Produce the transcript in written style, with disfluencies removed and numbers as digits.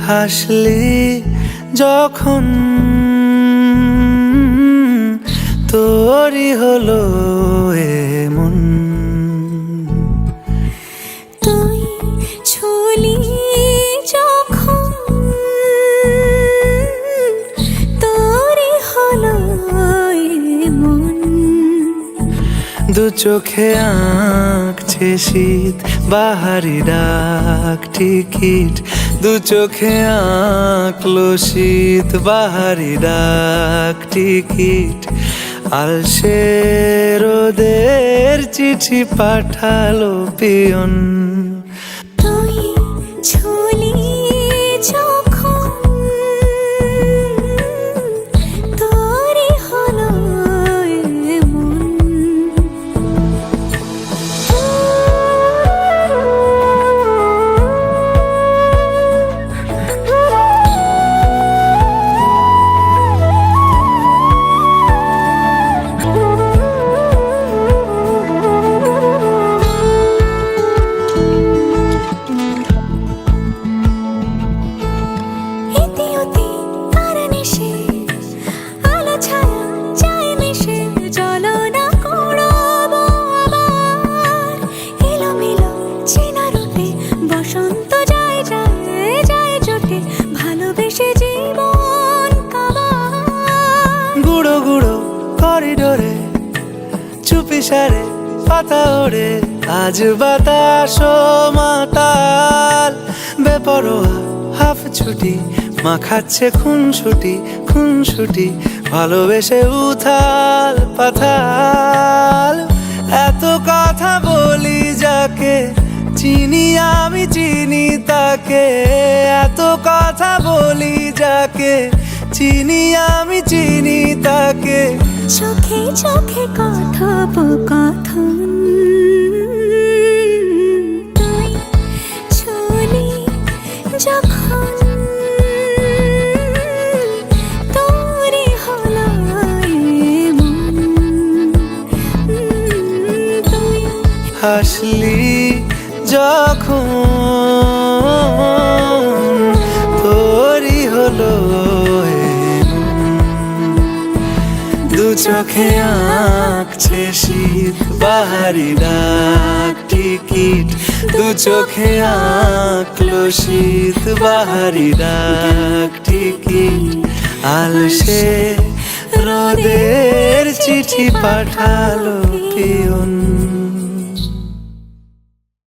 হাসলি যখন তোরই হলো এমন। তুই ছুলি যখন তোরই হলো এমন। দু চোখে আঁকছে শীত বাহারি ডাক টিকিট, দু চোখে আঁকলো শীত বাহারি ডাক টিকিট। আলসে রোদের চিঠি পাঠালো পিয়ন। তুই ছুলি যখন তোরই হলো এমন। গুঁড়ো গুঁড়ো করিডোরে চুপি সারে পাতা ওড়ে, আজ বাতাস মাতাল বেপরোয়া হাফ ছুটি মাখাচ্ছে খুনসুটি খুনসুটি, ভালোবেসে উথাল পাথাল। এত কথা বলি যাকে চিনি আমি চিনি তাকে, এত কথা বলি যাকে চিনি আমি চিনি তাকে। চোখে চোখে কথোপকথন, তুই ছুলি যখন তোরই হলো এমন। তুই হাসলি যখন তোরই হলো দু চোখে আঁকছে শীত বাহারি ডাক টিকিট, দু চোখে আঁকলো শীত বাহারি ডাক টিকিট। আলসে রোদের চিঠি পাঠালো পিয়ন।